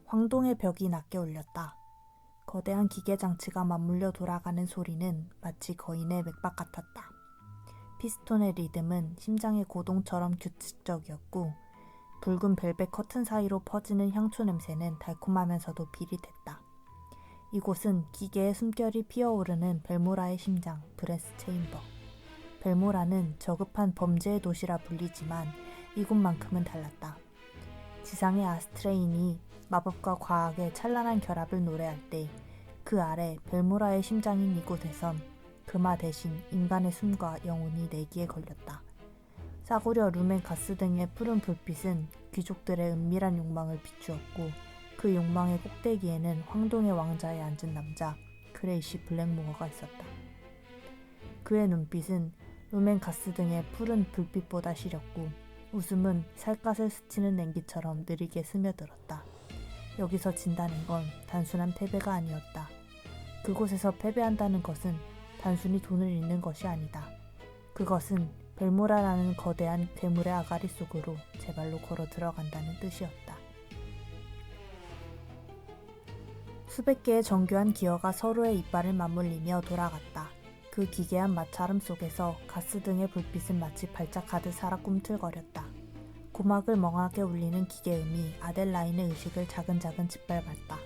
황동의 벽이 낮게 울렸다. 거대한 기계장치가 맞물려 돌아가는 소리는 마치 거인의 맥박 같았다. 피스톤의 리듬은 심장의 고동처럼 규칙적이었고 붉은 벨벳 커튼 사이로 퍼지는 향초 냄새는 달콤하면서도 비릿했다. 이곳은 기계의 숨결이 피어오르는 벨모라의 심장, 브레스 체인버. 벨모라는 저급한 범죄의 도시라 불리지만 이곳만큼은 달랐다. 지상의 아스트레인이 마법과 과학의 찬란한 결합을 노래할 때 그 아래 벨모라의 심장인 이곳에선 금화 대신 인간의 숨과 영혼이 내기에 걸렸다. 싸구려 루멘 가스 등의 푸른 불빛은 귀족들의 은밀한 욕망을 비추었고 그 욕망의 꼭대기에는 황동의 왕자에 앉은 남자 그레이시 블랙모어가 있었다. 그의 눈빛은 루멘 가스 등의 푸른 불빛보다 시렸고 웃음은 살갗을 스치는 냉기처럼 느리게 스며들었다. 여기서 진다는 건 단순한 패배가 아니었다. 그곳에서 패배한다는 것은 단순히 돈을 잃는 것이 아니다. 그것은 벨모라라는 거대한 괴물의 아가리 속으로 제 발로 걸어 들어간다는 뜻이었다. 수백 개의 정교한 기어가 서로의 이빨을 맞물리며 돌아갔다. 그 기괴한 마찰음 속에서 가스 등의 불빛은 마치 발작하듯 살아 꿈틀거렸다. 고막을 멍하게 울리는 기계음이 아델라인의 의식을 자근자근 짓밟았다.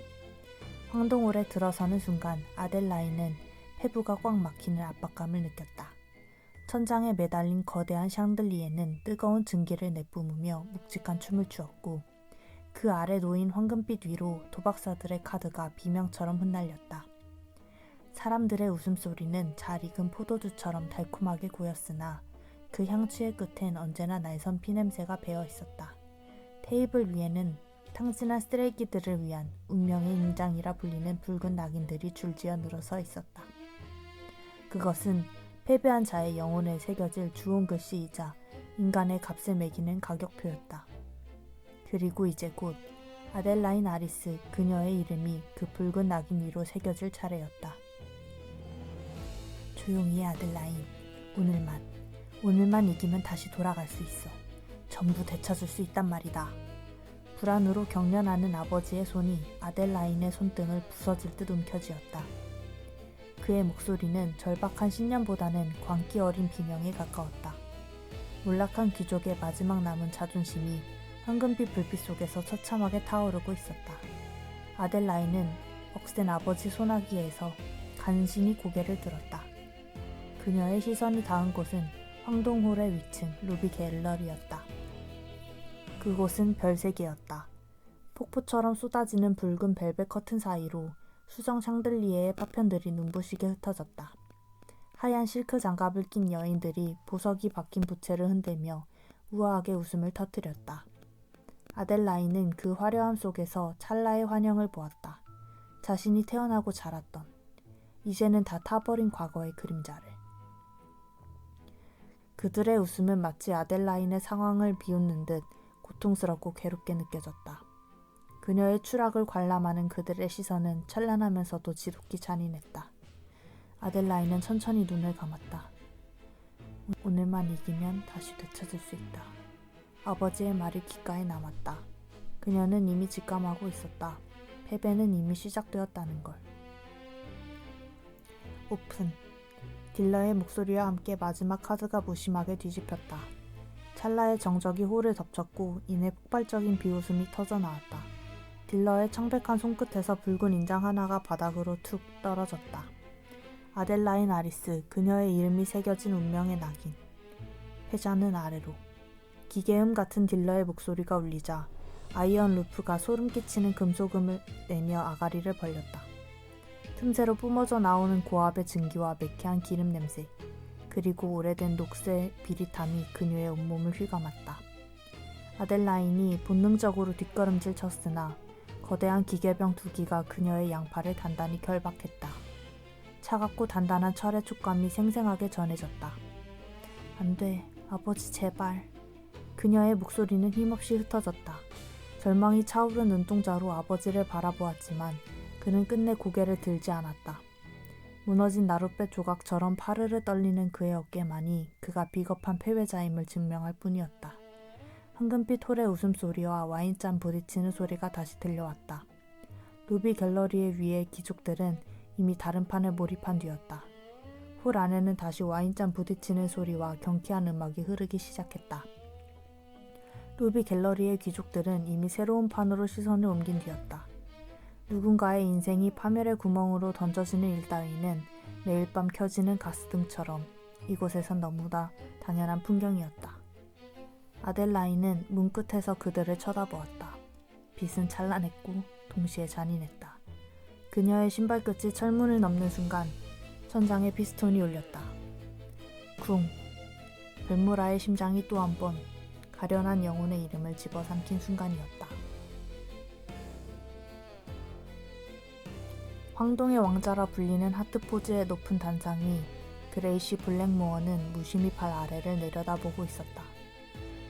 황동홀에 들어서는 순간 아델라인은 폐부가 꽉 막히는 압박감을 느꼈다. 천장에 매달린 거대한 샹들리에는 뜨거운 증기를 내뿜으며 묵직한 춤을 추었고 그 아래 놓인 황금빛 위로 도박사들의 카드가 비명처럼 흩날렸다. 사람들의 웃음소리는 잘 익은 포도주처럼 달콤하게 고였으나 그 향취의 끝엔 언제나 날선 피냄새가 배어 있었다. 테이블 위에는 탕진한 쓰레기들을 위한 운명의 인장이라 불리는 붉은 낙인들이 줄지어 늘어서 있었다. 그것은 패배한 자의 영혼에 새겨질 주온 글씨이자 인간의 값을 매기는 가격표였다. 그리고 이제 곧 아델라인 아리스 그녀의 이름이 그 붉은 낙인 위로 새겨질 차례였다. 조용히 해 아델라인. 오늘만 이기면 다시 돌아갈 수 있어. 전부 되찾을 수 있단 말이다. 불안으로 경련하는 아버지의 손이 아델라인의 손등을 부서질 듯 움켜쥐었다. 그의 목소리는 절박한 신념보다는 광기 어린 비명에 가까웠다. 몰락한 귀족의 마지막 남은 자존심이 황금빛 불빛 속에서 처참하게 타오르고 있었다. 아델라인은 억센 아버지 소나기에서 간신히 고개를 들었다. 그녀의 시선이 닿은 곳은 황동홀의 위층 루비 갤러리였다. 그곳은 별세계였다. 폭포처럼 쏟아지는 붉은 벨벳 커튼 사이로 수정 샹들리에의 파편들이 눈부시게 흩어졌다. 하얀 실크 장갑을 낀 여인들이 보석이 박힌 부채를 흔들며 우아하게 웃음을 터뜨렸다. 아델라인은 그 화려함 속에서 찰나의 환영을 보았다. 자신이 태어나고 자랐던, 이제는 다 타버린 과거의 그림자를. 그들의 웃음은 마치 아델라인의 상황을 비웃는 듯 고통스럽고 괴롭게 느껴졌다. 그녀의 추락을 관람하는 그들의 시선은 찬란하면서도 지독히 잔인했다. 아델라인은 천천히 눈을 감았다. 오늘만 이기면 다시 되찾을 수 있다. 아버지의 말이 귓가에 남았다. 그녀는 이미 직감하고 있었다. 패배는 이미 시작되었다는 걸. 오픈. 딜러의 목소리와 함께 마지막 카드가 무심하게 뒤집혔다. 찰나의 정적이 홀을 덮쳤고 이내 폭발적인 비웃음이 터져나왔다. 딜러의 창백한 손끝에서 붉은 인장 하나가 바닥으로 툭 떨어졌다. 아델라인 아리스, 그녀의 이름이 새겨진 운명의 낙인. 패자는 아래로. 기계음 같은 딜러의 목소리가 울리자 아이언 루프가 소름 끼치는 금속음을 내며 아가리를 벌렸다. 틈새로 뿜어져 나오는 고압의 증기와 매캐한 기름 냄새, 그리고 오래된 녹색 비릿함이 그녀의 온몸을 휘감았다. 아델라인이 본능적으로 뒷걸음질 쳤으나 거대한 기계병 두 기가 그녀의 양팔을 단단히 결박했다. 차갑고 단단한 철의 촉감이 생생하게 전해졌다. 안 돼, 아버지 제발. 그녀의 목소리는 힘없이 흩어졌다. 절망이 차오른 눈동자로 아버지를 바라보았지만 그는 끝내 고개를 들지 않았다. 무너진 나룻배 조각처럼 파르르 떨리는 그의 어깨만이 그가 비겁한 패배자임을 증명할 뿐이었다. 황금빛 홀의 웃음소리와 와인잔 부딪히는 소리가 다시 들려왔다. 루비 갤러리의 위에 귀족들은 이미 다른 판에 몰입한 뒤였다. 홀 안에는 다시 와인잔 부딪히는 소리와 경쾌한 음악이 흐르기 시작했다. 루비 갤러리의 귀족들은 이미 새로운 판으로 시선을 옮긴 뒤였다. 누군가의 인생이 파멸의 구멍으로 던져지는 일 따위는 매일 밤 켜지는 가스등처럼 이곳에선 너무나 당연한 풍경이었다. 아델라인은 문끝에서 그들을 쳐다보았다. 빛은 찬란했고 동시에 잔인했다. 그녀의 신발끝이 철문을 넘는 순간 천장에 피스톤이 울렸다. 쿵! 벨모라의 심장이 또 한 번 가련한 영혼의 이름을 집어삼킨 순간이었다. 황동의 왕자라 불리는 하트포즈의 높은 단상이 그레이시 블랙모어는 무심히 발 아래를 내려다보고 있었다.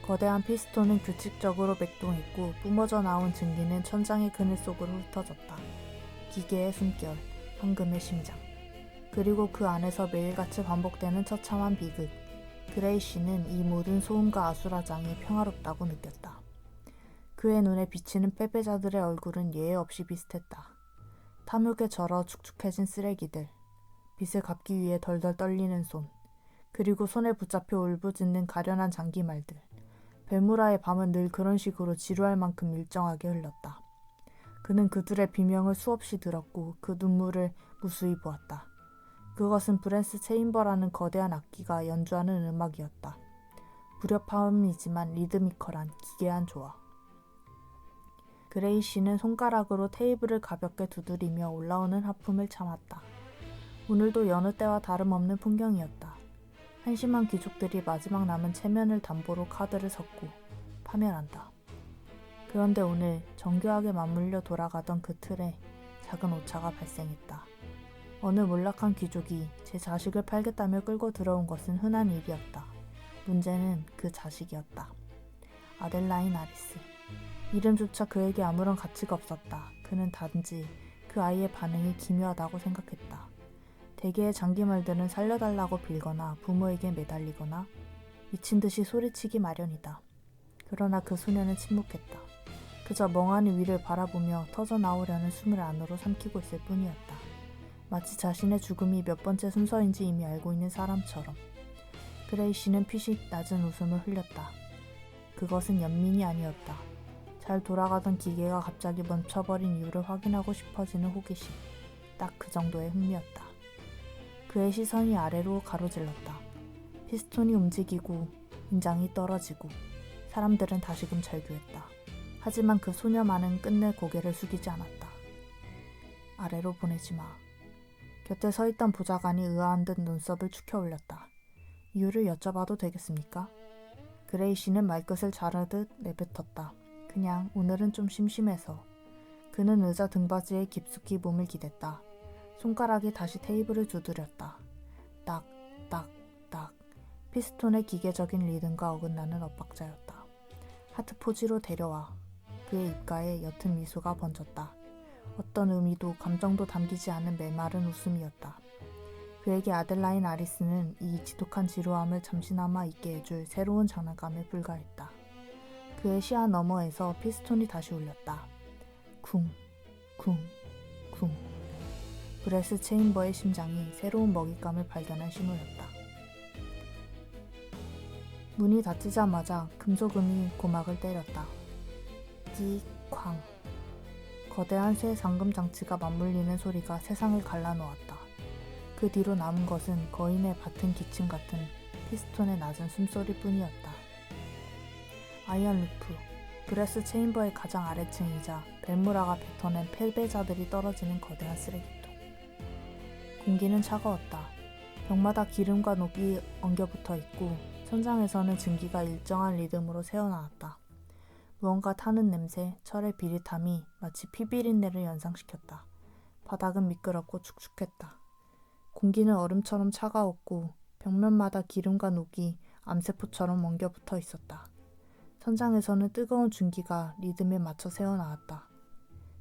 거대한 피스톤은 규칙적으로 맥동했고 뿜어져 나온 증기는 천장의 그늘 속으로 흩어졌다. 기계의 숨결, 황금의 심장. 그리고 그 안에서 매일같이 반복되는 처참한 비극. 그레이시는 이 모든 소음과 아수라장이 평화롭다고 느꼈다. 그의 눈에 비치는 패배자들의 얼굴은 예외 없이 비슷했다. 탐욕에 절어 축축해진 쓰레기들, 빛을 갚기 위해 덜덜 떨리는 손, 그리고 손에 붙잡혀 울부짖는 가련한 장기말들. 벨무라의 밤은 늘 그런 식으로 지루할 만큼 일정하게 흘렀다. 그는 그들의 비명을 수없이 들었고 그 눈물을 무수히 보았다. 그것은 브랜스 체인버라는 거대한 악기가 연주하는 음악이었다. 무렵함이지만 리드미컬한 기괴한 조화. 그레이시는 손가락으로 테이블을 가볍게 두드리며 올라오는 하품을 참았다. 오늘도 여느 때와 다름없는 풍경이었다. 한심한 귀족들이 마지막 남은 체면을 담보로 카드를 섞고 파멸한다. 그런데 오늘 정교하게 맞물려 돌아가던 그 틀에 작은 오차가 발생했다. 어느 몰락한 귀족이 제 자식을 팔겠다며 끌고 들어온 것은 흔한 일이었다. 문제는 그 자식이었다. 아델라인 아리스. 이름조차 그에게 아무런 가치가 없었다. 그는 단지 그 아이의 반응이 기묘하다고 생각했다. 대개의 장기말들은 살려달라고 빌거나 부모에게 매달리거나 미친 듯이 소리치기 마련이다. 그러나 그 소녀는 침묵했다. 그저 멍하니 위를 바라보며 터져나오려는 숨을 안으로 삼키고 있을 뿐이었다. 마치 자신의 죽음이 몇 번째 순서인지 이미 알고 있는 사람처럼. 그레이시는 피식 낮은 웃음을 흘렸다. 그것은 연민이 아니었다. 잘 돌아가던 기계가 갑자기 멈춰버린 이유를 확인하고 싶어지는 호기심. 딱 그 정도의 흥미였다. 그의 시선이 아래로 가로질렀다. 피스톤이 움직이고 인장이 떨어지고 사람들은 다시금 절규했다. 하지만 그 소녀만은 끝내 고개를 숙이지 않았다. 아래로 보내지 마. 곁에 서있던 보좌관이 의아한 듯 눈썹을 축혀 올렸다. 이유를 여쭤봐도 되겠습니까? 그레이시는 말끝을 자르듯 내뱉었다. 그냥 오늘은 좀 심심해서. 그는 의자 등받이에 깊숙이 몸을 기댔다. 손가락이 다시 테이블을 두드렸다. 딱, 딱, 딱. 피스톤의 기계적인 리듬과 어긋나는 엇박자였다. 하트포지로 데려와. 그의 입가에 옅은 미소가 번졌다. 어떤 의미도 감정도 담기지 않은 메마른 웃음이었다. 그에게 아델라인 아리스는 이 지독한 지루함을 잠시나마 잊게 해줄 새로운 장난감에 불과했다. 그의 시야 너머에서 피스톤이 다시 울렸다. 쿵, 쿵, 쿵. 브레스 체인버의 심장이 새로운 먹잇감을 발견한 신호였다. 문이 닫히자마자 금속음이 고막을 때렸다. 띠쾅. 거대한 새 잠금 장치가 맞물리는 소리가 세상을 갈라놓았다. 그 뒤로 남은 것은 거인의 밭은 기침 같은 피스톤의 낮은 숨소리뿐이었다. 아이언 루프, 브레스 체인버의 가장 아래층이자 벨무라가 뱉어낸 패배자들이 떨어지는 거대한 쓰레기통. 공기는 차가웠다. 벽마다 기름과 녹이 엉겨붙어 있고 천장에서는 증기가 일정한 리듬으로 새어나왔다. 무언가 타는 냄새, 철의 비릿함이 마치 피비린내를 연상시켰다. 바닥은 미끄럽고 축축했다. 공기는 얼음처럼 차가웠고 벽면마다 기름과 녹이 암세포처럼 엉겨붙어 있었다. 천장에서는 뜨거운 중기가 리듬에 맞춰 새어나왔다.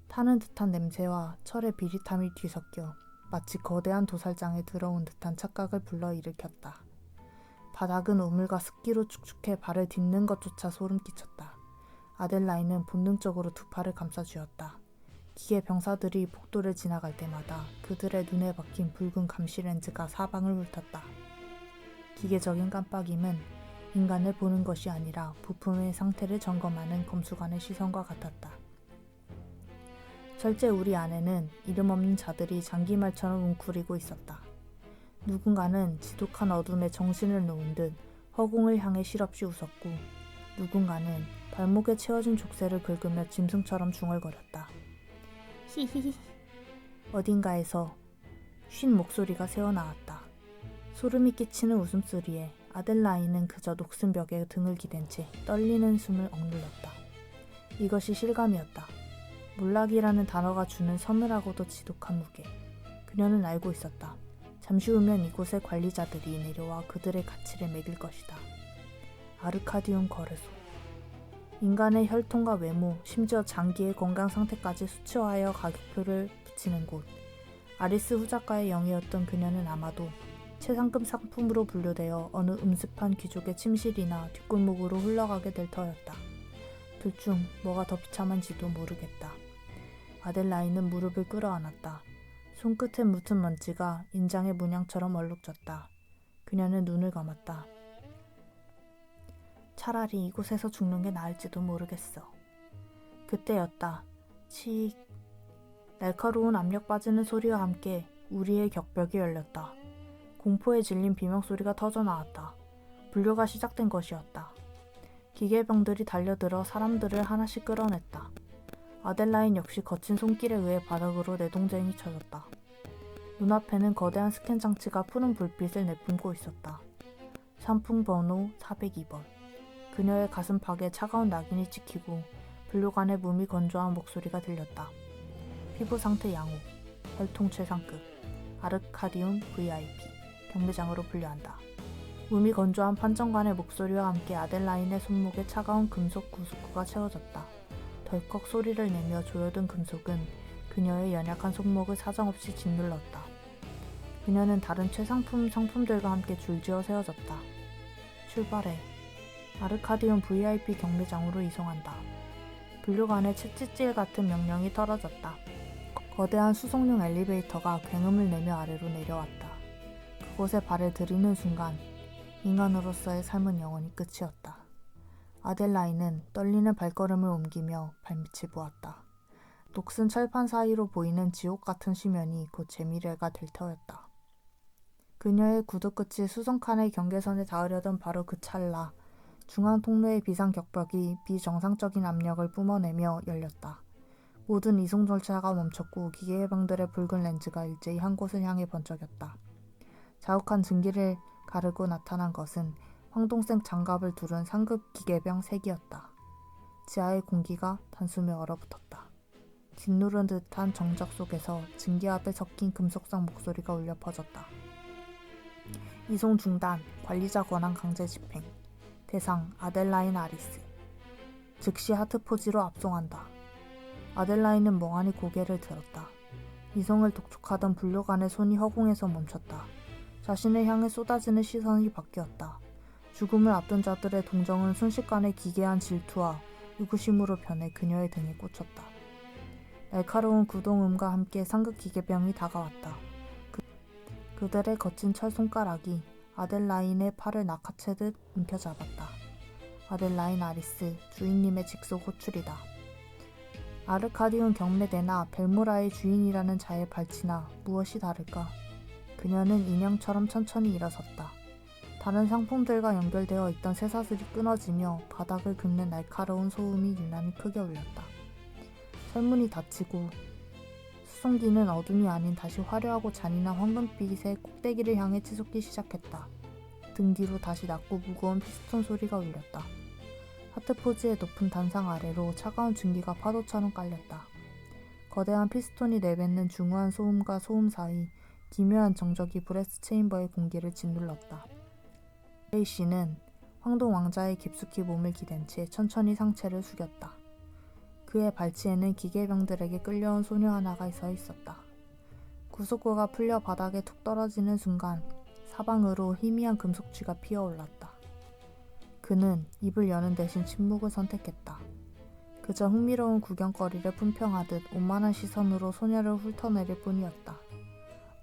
타는 듯한 냄새와 철의 비릿함이 뒤섞여 마치 거대한 도살장에 들어온 듯한 착각을 불러일으켰다. 바닥은 우물과 습기로 축축해 발을 딛는 것조차 소름 끼쳤다. 아델라인은 본능적으로 두 팔을 감싸 쥐었다. 기계 병사들이 복도를 지나갈 때마다 그들의 눈에 박힌 붉은 감시 렌즈가 사방을 훑었다. 기계적인 깜빡임은 인간을 보는 것이 아니라 부품의 상태를 점검하는 검수관의 시선과 같았다. 절제 우리 안에는 이름 없는 자들이 장기말처럼 웅크리고 있었다. 누군가는 지독한 어둠에 정신을 놓은 듯 허공을 향해 실없이 웃었고, 누군가는 발목에 채워진 족쇄를 긁으며 짐승처럼 중얼거렸다. 히히히. 어딘가에서 쉰 목소리가 새어나왔다. 소름이 끼치는 웃음소리에 아델라인은 그저 녹슨 벽에 등을 기댄 채 떨리는 숨을 억눌렀다. 이것이 실감이었다. 몰락이라는 단어가 주는 서늘하고도 지독한 무게. 그녀는 알고 있었다. 잠시 후면 이곳의 관리자들이 내려와 그들의 가치를 매길 것이다. 아르카디움 거래소. 인간의 혈통과 외모, 심지어 장기의 건강 상태까지 수치화하여 가격표를 붙이는 곳. 아리스 후작가의 영이었던 그녀는 아마도 최상급 상품으로 분류되어 어느 음습한 귀족의 침실이나 뒷골목으로 흘러가게 될 터였다. 둘 중 뭐가 더 비참한지도 모르겠다. 아델라인은 무릎을 끌어안았다. 손끝에 묻은 먼지가 인장의 문양처럼 얼룩졌다. 그녀는 눈을 감았다. 차라리 이곳에서 죽는 게 나을지도 모르겠어. 그때였다. 칙. 날카로운 압력 빠지는 소리와 함께 우리의 격벽이 열렸다. 공포에 질린 비명소리가 터져나왔다. 분류가 시작된 것이었다. 기계병들이 달려들어 사람들을 하나씩 끌어냈다. 아델라인 역시 거친 손길에 의해 바닥으로 내동댕이 쳐졌다. 눈앞에는 거대한 스캔 장치가 푸른 불빛을 내뿜고 있었다. 산풍 번호 402번. 그녀의 가슴팍에 차가운 낙인이 찍히고 분류관의 몸이 건조한 목소리가 들렸다. 피부 상태 양호, 혈통 최상급, 아르카디움 VIP, 경비장으로 분류한다. 몸이 건조한 판정관의 목소리와 함께 아델라인의 손목에 차가운 금속 구스구가 채워졌다. 덜컥 소리를 내며 조여든 금속은 그녀의 연약한 손목을 사정없이 짓눌렀다. 그녀는 다른 최상품 상품들과 함께 줄지어 세워졌다. 출발해. 아르카디움 VIP 경비장으로 이송한다. 분류관의 채찍질 같은 명령이 떨어졌다. 거대한 수송용 엘리베이터가 굉음을 내며 아래로 내려왔다. 그곳에 발을 들이는 순간 인간으로서의 삶은 영원히 끝이었다. 아델라인은 떨리는 발걸음을 옮기며 발밑을 보았다. 녹슨 철판 사이로 보이는 지옥 같은 심연이 곧 제 미래가 될 터였다. 그녀의 구두 끝이 수송칸의 경계선에 닿으려던 바로 그 찰나, 중앙 통로의 비상격벽이 비정상적인 압력을 뿜어내며 열렸다. 모든 이송 절차가 멈췄고 기계해병들의 붉은 렌즈가 일제히 한 곳을 향해 번쩍였다. 자욱한 증기를 가르고 나타난 것은 황동색 장갑을 두른 상급 기계병 3기였다. 지하의 공기가 단숨에 얼어붙었다. 짓누른 듯한 정적 속에서 증기압에 섞인 금속상 목소리가 울려 퍼졌다. 이송 중단, 관리자 권한 강제 집행. 대상 아델라인 아리스. 즉시 하트포지로 압송한다. 아델라인은 멍하니 고개를 들었다. 이송을 독촉하던 분류관의 손이 허공에서 멈췄다. 자신을 향해 쏟아지는 시선이 바뀌었다. 죽음을 앞둔 자들의 동정은 순식간에 기괴한 질투와 의구심으로 변해 그녀의 등에 꽂혔다. 날카로운 구동음과 함께 상급 기계병이 다가왔다. 그들의 거친 철 손가락이 아델라인의 팔을 낚아채듯 움켜잡았다. 아델라인 아리스, 주인님의 직속 호출이다. 아르카디움 경매대나 벨모라의 주인이라는 자의 발치나 무엇이 다를까? 그녀는 인형처럼 천천히 일어섰다. 다른 상품들과 연결되어 있던 쇠사슬이 끊어지며 바닥을 긁는 날카로운 소음이 유난히 크게 울렸다. 철문이 닫히고 수송기는 어둠이 아닌 다시 화려하고 잔인한 황금빛의 꼭대기를 향해 치솟기 시작했다. 등 뒤로 다시 낮고 무거운 피스톤 소리가 울렸다. 하트포지의 높은 단상 아래로 차가운 증기가 파도처럼 깔렸다. 거대한 피스톤이 내뱉는 중후한 소음과 소음 사이 기묘한 정적이 브레스 체인버의 공기를 짓눌렀다. 레이씨는 황동 왕자의 깊숙이 몸을 기댄 채 천천히 상체를 숙였다. 그의 발치에는 기계병들에게 끌려온 소녀 하나가 서 있었다. 구속구가 풀려 바닥에 툭 떨어지는 순간 사방으로 희미한 금속취가 피어올랐다. 그는 입을 여는 대신 침묵을 선택했다. 그저 흥미로운 구경거리를 품평하듯 오만한 시선으로 소녀를 훑어내릴 뿐이었다.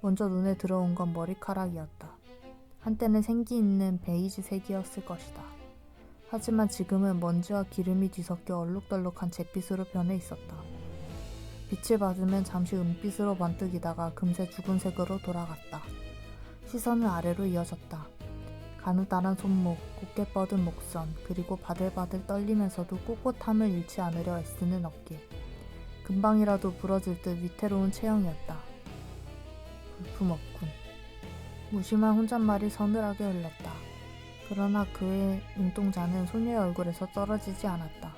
먼저 눈에 들어온 건 머리카락이었다. 한때는 생기 있는 베이지색이었을 것이다. 하지만 지금은 먼지와 기름이 뒤섞여 얼룩덜룩한 잿빛으로 변해 있었다. 빛을 받으면 잠시 은빛으로 번뜩이다가 금세 죽은 색으로 돌아갔다. 시선은 아래로 이어졌다. 가느다란 손목, 곧게 뻗은 목선, 그리고 바들바들 떨리면서도 꼿꼿함을 잃지 않으려 애쓰는 어깨. 금방이라도 부러질 듯 위태로운 체형이었다. 볼품없군. 무심한 혼잣말이 서늘하게 흘렀다. 그러나 그의 눈동자는 소녀의 얼굴에서 떨어지지 않았다.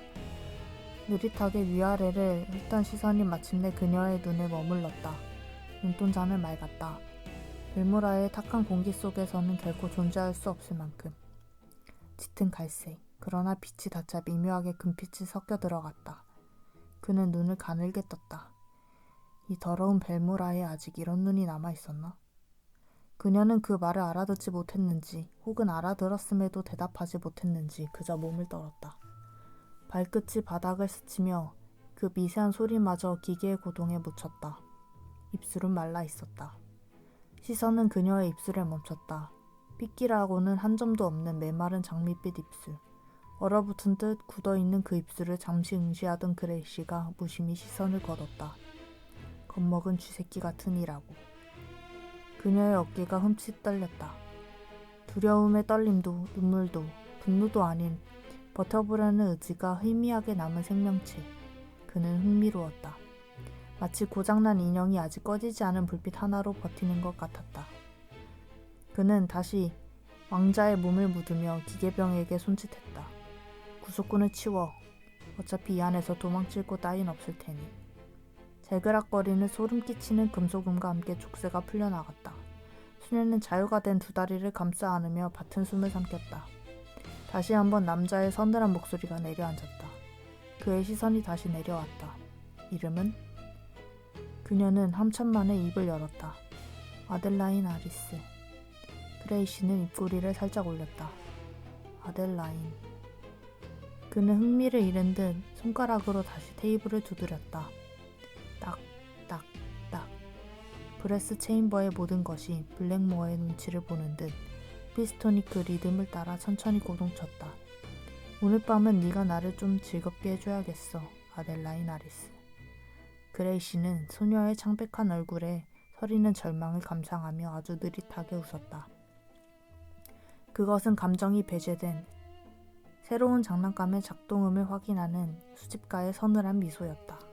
느릿하게 위아래를 훑던 시선이 마침내 그녀의 눈에 머물렀다. 눈동자는 맑았다. 벨모라의 탁한 공기 속에서는 결코 존재할 수 없을 만큼. 짙은 갈색, 그러나 빛이 닿자 미묘하게 금빛이 섞여 들어갔다. 그는 눈을 가늘게 떴다. 이 더러운 벨모라에 아직 이런 눈이 남아있었나? 그녀는 그 말을 알아듣지 못했는지 혹은 알아들었음에도 대답하지 못했는지 그저 몸을 떨었다. 발끝이 바닥을 스치며 그 미세한 소리마저 기계의 고동에 묻혔다. 입술은 말라 있었다. 시선은 그녀의 입술에 멈췄다. 삐끼라고는 한 점도 없는 메마른 장밋빛 입술. 얼어붙은 듯 굳어있는 그 입술을 잠시 응시하던 그레이시가 무심히 시선을 거뒀다. 겁먹은 쥐새끼 같은 이라고. 그녀의 어깨가 흠칫 떨렸다. 두려움의 떨림도 눈물도 분노도 아닌 버텨보려는 의지가 희미하게 남은 생명체. 그는 흥미로웠다. 마치 고장난 인형이 아직 꺼지지 않은 불빛 하나로 버티는 것 같았다. 그는 다시 왕자의 몸을 묻으며 기계병에게 손짓했다. 구속꾼을 치워. 어차피 이 안에서 도망칠 곳 따윈 없을 테니. 재그락거리는 소름 끼치는 금속음과 함께 족쇄가 풀려나갔다. 수녀는 자유가 된 두 다리를 감싸 안으며 밭은 숨을 삼켰다. 다시 한번 남자의 서늘한 목소리가 내려앉았다. 그의 시선이 다시 내려왔다. 이름은? 그녀는 한참 만에 입을 열었다. 아델라인 아리스. 그레이시는 입꼬리를 살짝 올렸다. 아델라인. 그는 흥미를 잃은 듯 손가락으로 다시 테이블을 두드렸다. 딱, 딱, 딱. 브레스 체인버의 모든 것이 블랙모어의 눈치를 보는 듯 피스톤이 그 리듬을 따라 천천히 고동쳤다. 오늘 밤은 네가 나를 좀 즐겁게 해줘야겠어, 아델라인 아리스. 그레이시는 소녀의 창백한 얼굴에 서리는 절망을 감상하며 아주 느릿하게 웃었다. 그것은 감정이 배제된 새로운 장난감의 작동음을 확인하는 수집가의 서늘한 미소였다.